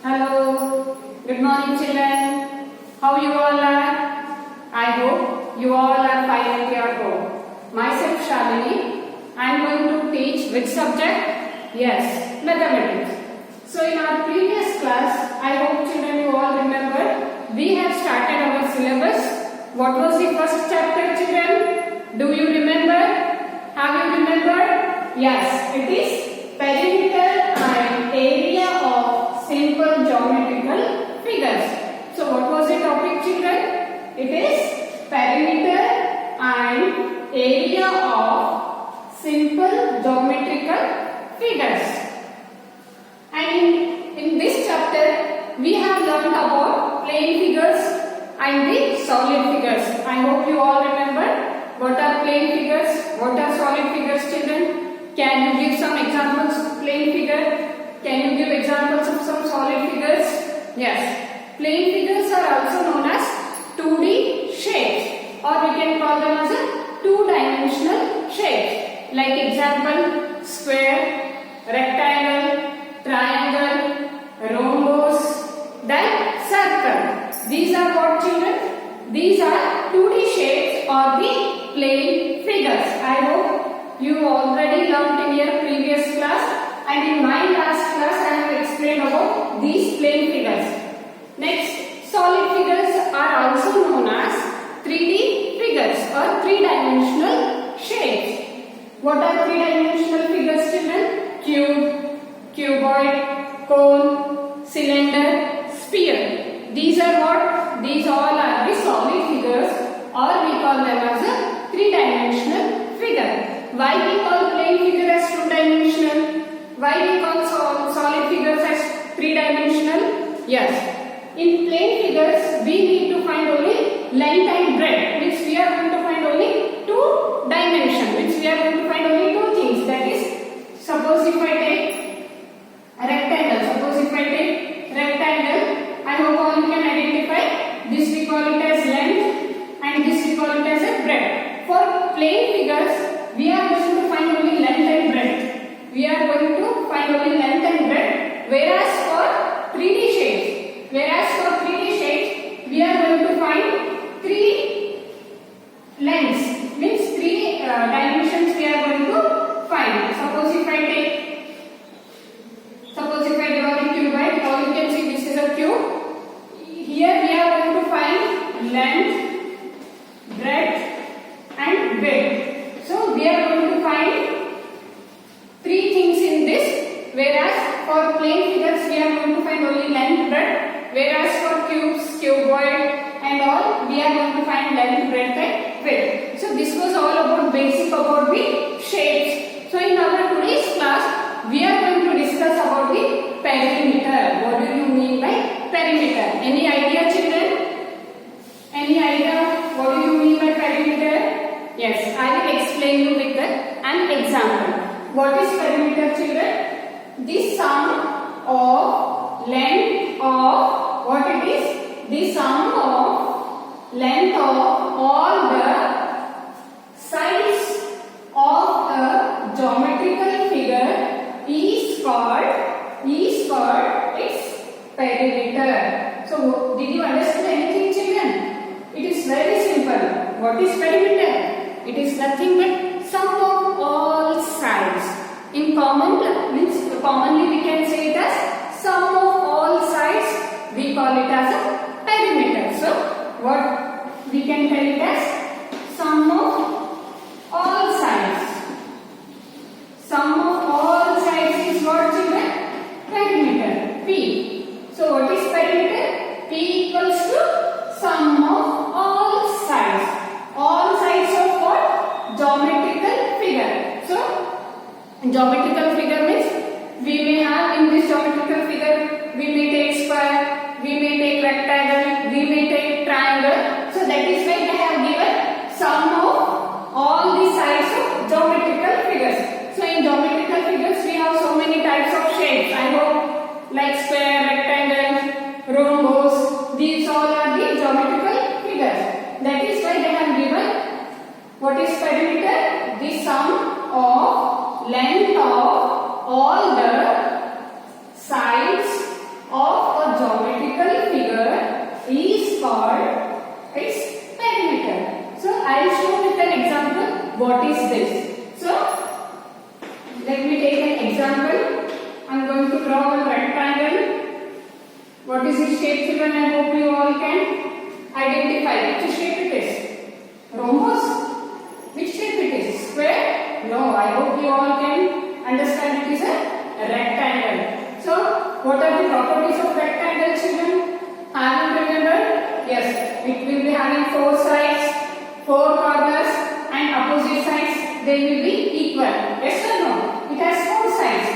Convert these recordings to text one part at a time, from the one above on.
Hello, good morning children. How you all are? I hope you all are fine at your home. Myself Shalini. I am going to teach which subject? Yes, mathematics. So in our previous class, I hope children you all remember, we have started our syllabus. What was the first chapter children? Do you remember? Have you remembered? Yes, it is perimeter and area of simple geometrical figures. So what was the topic children? It is perimeter and area of simple geometrical figures. And in this chapter we have learned about plane figures and the solid figures. I hope you all remember what are plane figures, what are solid figures children. Can you give some examples of plane figure? Can you give examples of some solid figures? Yes. Plane figures are also known as 2D shapes, or we can call them as a two-dimensional shapes. Like example, square, rectangle, triangle, rhombus, then circle. These are what children? These are 2D shapes or the plane figures. I hope you already learnt in your previous class, and in my last class I have explained about these plane figures. Next, solid figures are also known as 3D figures or three-dimensional shapes. What are three-dimensional figures children? Cube, cuboid, cone, cylinder, sphere. These are what? These all are the solid figures, or we call them as a three-dimensional figure. Why we call plane figure as two-dimensional? Why we call solid figures as three-dimensional? Yes. In plane figures, we need to find only length and breadth, which we are going to find only two dimension, which we are going to find only two things. That is, suppose if I take a rectangle, I hope all you can identify. This we call it as length, and this we call it as a breadth. For plane figures, we are going to find only length and breadth. We are going to find only length and breadth. Whereas for 3D shapes, we are going to find three lengths, means three dimensions we are going to find. Suppose if I draw the cuboid, now you can see this is a cube. Here we are going to find length, breadth and width. So we are going to find three things in this, whereas for plane figures we are going to find only length, breadth. Whereas for cubes, cuboid and all, we are going to find length, breadth and width. So this was all about basic about the shapes. So in our today's class, we are going to discuss about the perimeter. What do you mean by perimeter? Any idea children? Any idea what do you mean by perimeter? Yes, I will explain you with an example. What is perimeter children? The sum of length of what it is? The sum of length of all the sides of a geometrical figure is called its perimeter. So did you understand anything children? It is very simple. What is perimeter? It is nothing but sum of all sides. In commonly we can say it as sum of all sides. We call it as a perimeter. So what we can tell it as sum of all sides. Sum of all sides is what children? Perimeter. P. So what is perimeter? P equals to sum of all sides. All sides of what? Geometrical figure. So geometrical figure means we may have in this geometrical figure, we may take square, we may take rectangle, we may take triangle. So that is why they have given sum of all the sides of geometrical figures. So in geometrical figures we have so many types of shapes. I hope like square, rectangle, rhombus, these all are the geometrical figures. That is why they have given what is perimeter? The sum of length of all the sides of what is this? So let me take an example. I'm going to draw a rectangle. What is its shape, children? I hope you all can identify which shape it is. Rhombus? Which shape it is? Square? No, I hope you all can understand it is a rectangle. So what are the properties of rectangle, children? Have you remembered? Yes, it will be having 4 sides, 4 corners and opposite sides. They will be equal. Yes or no? It has 4 sides.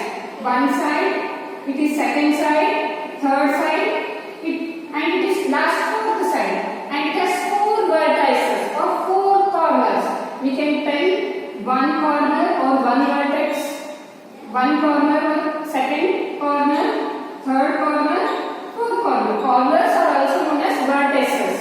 One side, it is second side, third side, and it is last 4th side. And it has 4 vertices or 4 corners. We can tell one corner or one vertex, one corner or second corner, third corner, fourth corner. Corners are also known as vertices.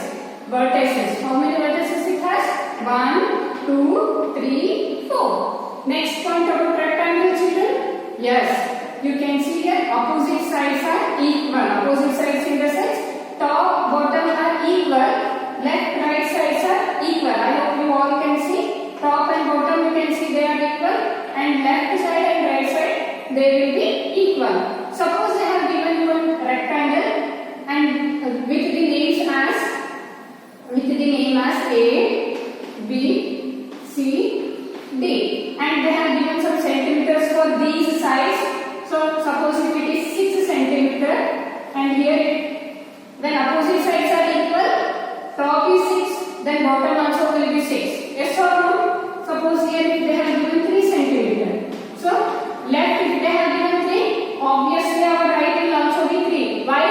Vertices. How many vertices it has? 1, 2, 3, 4. Next point about rectangle, children. Yes, you can see here opposite sides are equal. Opposite sides in the sense top, bottom are equal. Left, right sides are equal. I hope you all can see. Top and bottom you can see they are equal. And left side and right side they will be equal. Suppose they have given you a rectangle and with the name as A, B, C, D, and they have given some centimeters for these sides. So suppose if it is 6 centimeter and here when opposite sides are equal, top is 6, then bottom also will be 6. Yes or no? Suppose here if they have given 3 centimeter. So left if they have given 3, obviously our right will also be 3. Why?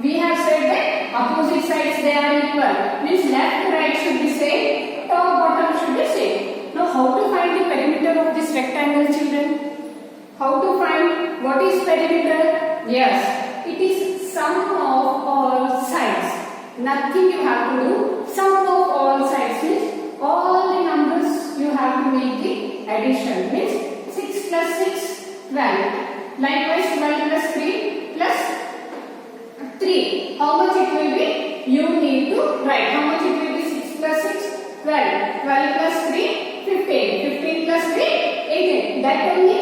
We have said that opposite sides they are equal. Means left right should be same, top bottom should be same. Now how to find the perimeter of this rectangle, children? How to find what is perimeter? Yes, it is sum of all sides. Nothing you have to do. Sum of all sides means all the numbers you have to make the addition. Means 6 plus 6, 12. Likewise 12 plus 3 plus 3. How much it will be? You need to write. How much it will be? 6 plus 6, 12. 12 plus 3, 15. 15 plus 3, 18. That only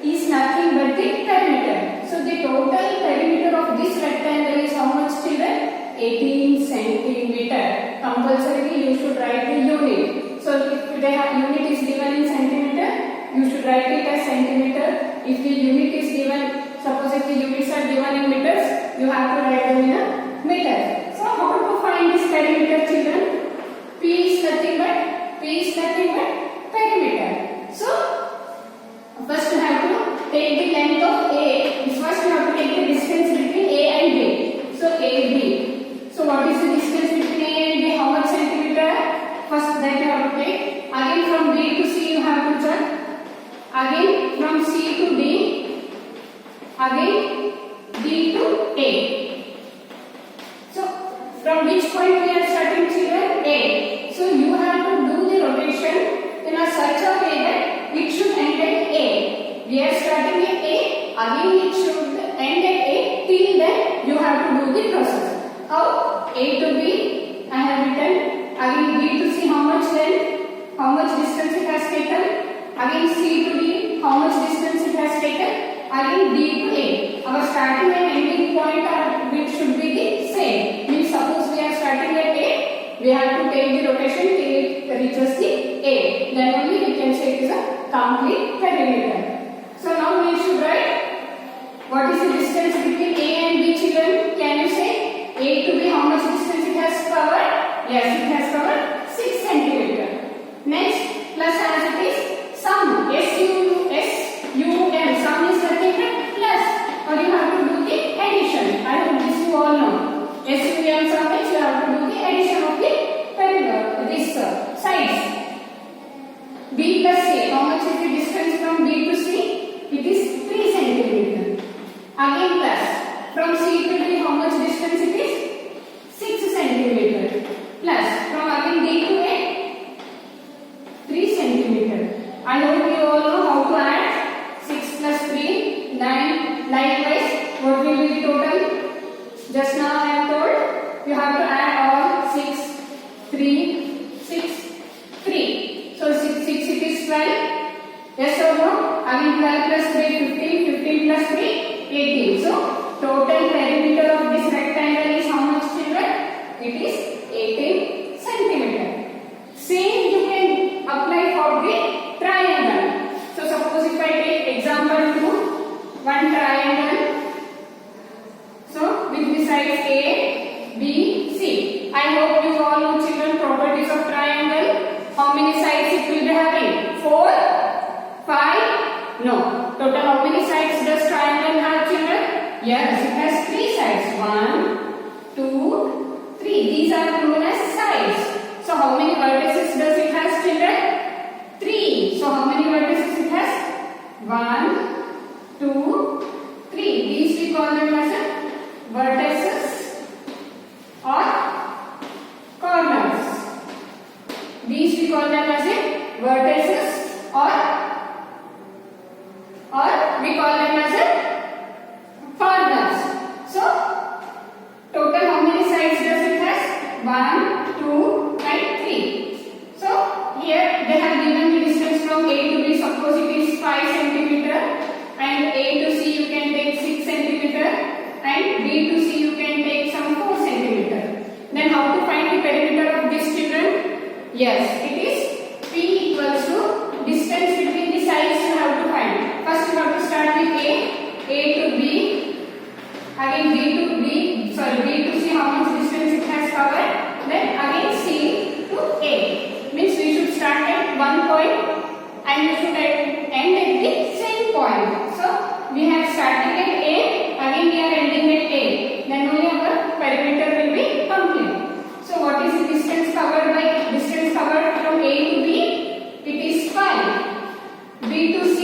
is nothing but the perimeter. So the total perimeter of this rectangle is how much, children? 18 centimeter. Compulsorily you should write the unit. So if the unit is given in centimeter, you should write it as centimeter. If the unit is given, suppose if the units are given in meters, you have to write them in a meter. So how to find this perimeter, children? P is nothing but perimeter. So first you have to take the length of A. First you have to take the distance between A and B. So AB. So what is the distance between A and B? How much centimeter? First that you have to take. Again from B to C you have to check. Again from C to D. Again D to A. So from which point we are starting, children? A. So you have to do the rotation in a such a way that it should end at A. We are starting at A. Again it should end at A. Till then you have to do the process. How? A to B I have written. Again B to C how much length? How much distance it has taken? Again C to D how much distance it has taken? Again D to A. Our starting and ending point are which should be the same. Means suppose we are starting at A, we have to take the rotation till it reaches the A. Then only we can say it is a complete perimeter. So now we should write what is the distance between A and B, children? Can you say? A to B how much distance it has covered? Yes, it has covered 6 centimeter. Next, plus as it is sum. S-U-M. Sum is nothing but plus. Or you have to do the addition. I hope this you all know. S-U-M sum means you have to do the addition of the perimeter. This sides. B plus C. How much is the distance from B to C? It is 3 centimeter. Again plus. From C to D how much distance it is? 6 centimeter. Plus. From again D to A 3 centimeter. I hope you all know how to add 6 plus 3, 9. Likewise, what will be the total? Just now I have told you have to add all 6, 3, 6, 3. So 6 18. So total perimeter of this rectangle is how much, children? It is 18 centimeter. Same you can apply for the triangle. So suppose if I take example 2, one triangle. So with the sides A, B, C. I hope you all know, children, properties of triangle. How many sides it will be having? 4, 5? No. Total how many sides does triangle have, children? Yes, it has 3 sides. 1, 2, 3. These are known as sides. So how many vertices does it has, children? 3. So how many vertices it has? 1, 2, 3. These we call them as vertices or corners. These we call them as vertices or we call them as corners. So total how many sides does it has? 1, 2 and 3. So here they have given the distance from A to B. Suppose it is 5 centimeter, and A to C you can take 6 centimeter, and B to C you can take some 4 centimeter. Then how to find the perimeter of this, children? Yes, it is P equals to distance between the sides you have to find. First you have to start with A to B, again B to C how much distance it has covered, then again C to A. Means we should start at one point and we should end at the same point. So we have started at A, again we are ending at A. Then only our perimeter will be complete. So what is the distance covered from A to B? It is 5. B to C,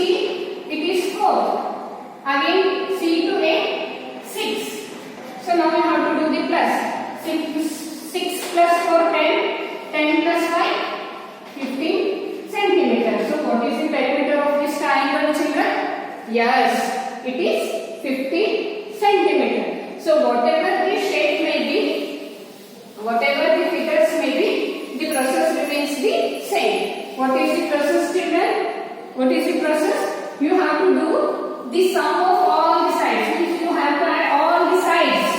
it is 4. Again C to A, 6. So now we have to do the plus. 6 plus 4, 10. 10 plus 5, 15 centimeters. So what is the perimeter of this triangle, children? Yes, it is 50 centimeters. So whatever the shape may be, whatever the figures may be, the process remains the same. What is the process, children? What is the process? You have to do the sum of all the sides. Means you have to add all the sides.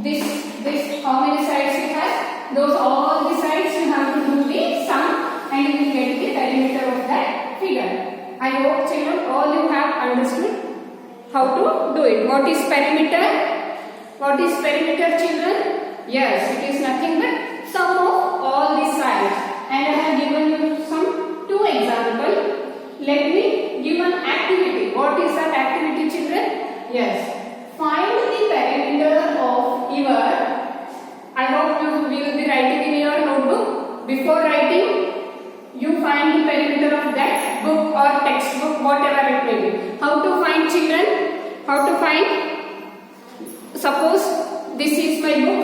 This how many sides it has? Those all the sides you have to do the sum, and you will get the perimeter of that figure. I hope, children, all you have understood how to do it. What is perimeter? What is perimeter, children? Yes, it is nothing but sum of all the sides. And I have given you some 2 examples. Let me give an activity. What is that activity, children? Yes. Find the perimeter of your. I hope you will be writing in your notebook. Before writing, you find the perimeter of that book or textbook, whatever it may be. How to find, children? How to find? Suppose this is my book.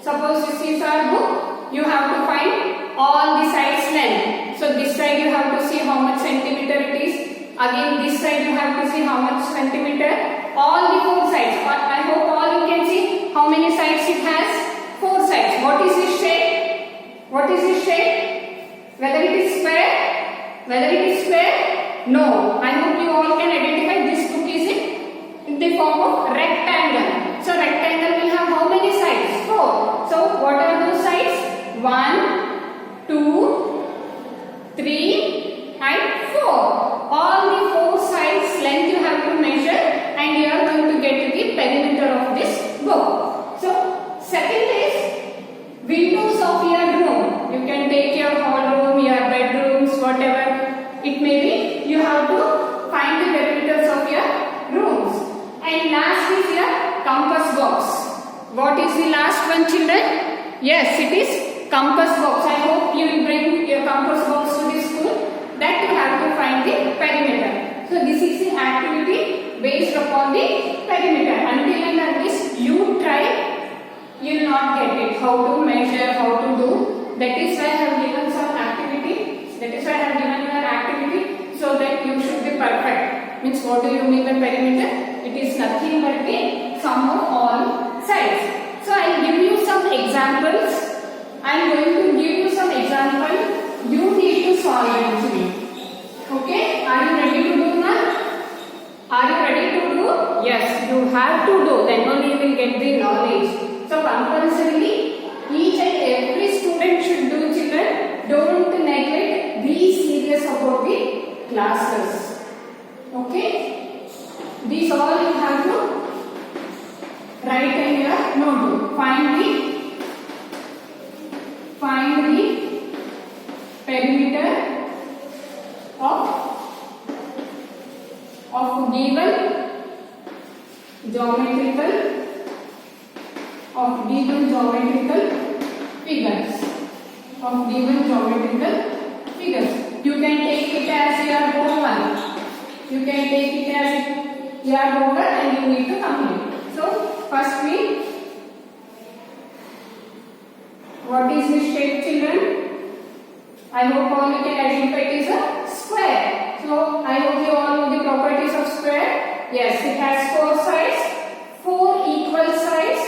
Suppose this is our book. You have to find all the sides length. So this side you have to see how much centimeter it is. Again this side you have to see how much centimeter. All the 4 sides. I hope all you can see how many sides it has. 4 sides. What is its shape? What is its shape? Whether it is square? Whether it is square? No. I hope you all can identify this book is in the form of rectangle. So rectangle will have how many sides? 4. So what are those sides? 1, 2, 3 and 4. All the 4 sides length you have to measure, and you are going to get the perimeter of this book. So second is windows of your room. You can take your hall room, your bedrooms, whatever it may be. You have to find the perimeters of your rooms. And last is your compass box. What is the last one, children? Yes, it is compass box. I hope you will bring your compass box to the school. That you have to find the perimeter. So this is the activity based upon the perimeter. Until and unless you try, you will not get it. How to measure, how to do. That is why I have given some activity. That is why I have given you an activity so that you should be perfect. Means what do you mean by perimeter? It is nothing but the sum of all sides. So I will give you some examples. I am going to give you some examples. You need to solve actually. Okay? Are you ready to do now? Are you ready to do? Yes. you have to do, then only you will get the knowledge. So compulsorily each and every student should do, children. Don't neglect, be serious about the classes. Okay, these all you have to write in your notebook. Find the perimeter of given geometrical figures. You can take it as your homework. And you need to complete. So first what is this shape, children? I hope all you can identify it is a square. So I hope you all know the properties of square. Yes, it has 4 sides, 4 equal sides,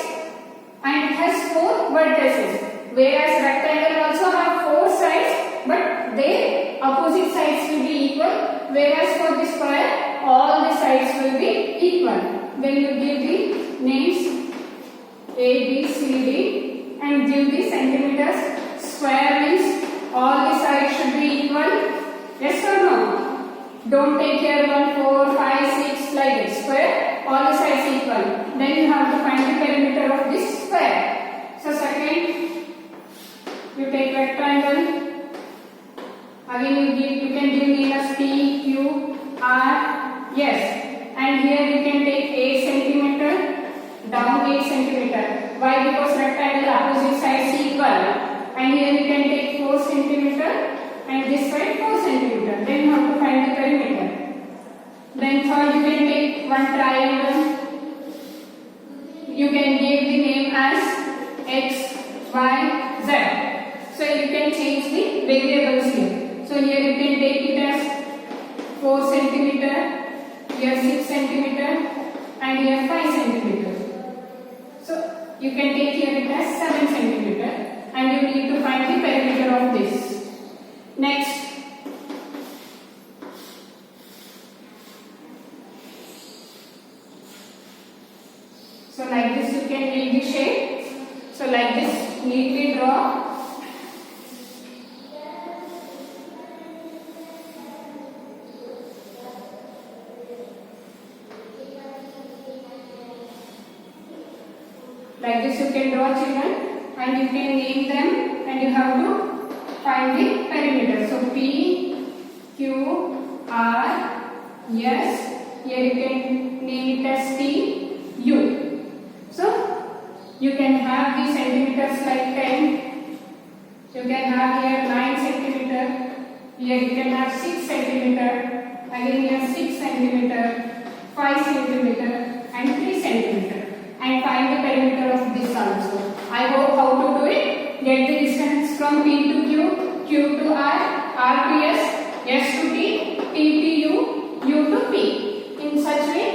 and it has 4 vertices. Whereas rectangle also have 4 sides, but their opposite sides will be equal. Whereas for the square, all the sides will be equal. Then you give the names A, B, C, D, and give the centimeters. Square means all the sides should be equal. Yes or no? Don't take here 1, 4, 5, 6 like this. Square, all the sides equal. Then you have to find the perimeter of this square. So second, you take rectangle. Again you can give name as P, Q, R. Yes. And here you can take 8 centimeter, down 8 centimeter. Why? Because rectangle opposite sides equal. And here you can take 4 centimeter and this side 4 centimeter. Then you have to find the perimeter. Then third, you can take one triangle. You can give the name as X, Y, Z. So you can change the variables here. So here you can take it as 4 centimeter, here 6 centimeter, and here 5 centimeter. So you can take here it as 7 centimeter, and you need to find the perimeter of this. Next, so like this you can make the shape. So like this, neatly draw. Like this you can draw, children, and you can name them, and you have to find the perimeter. So P, Q, R, S. Here you can name it as T, U. So you can have the centimeters like 10. You can have here 9 centimeter. Here you can have 6 centimeter. Again here 6 centimeter, 5 centimeter, and 3 centimeter. And find the perimeter of this also. I hope how to do it. Get the distance from P to Q, Q to R, R to S, S to T, T to U, U to P. In such way,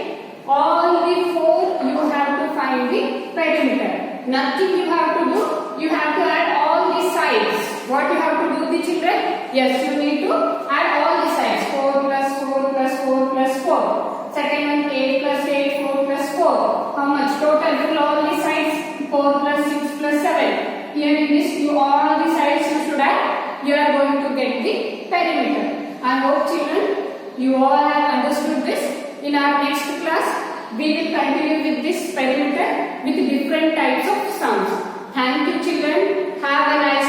all the 4 you have to find the perimeter. Nothing you have to do. You have to add all the sides. What you have to do, the children? Yes, you need to add all the sides. 4 plus 4 plus 4 plus 4. Second one, 8 plus 8, 4 plus 4. How much? Total fill all the sides. 4 plus 6 plus 7. Here in this, all the sides you should add. You are going to get the perimeter. I hope, children, you all have understood this. In our next class, we will continue with this perimeter with different types of sums. Thank you, children. Have a nice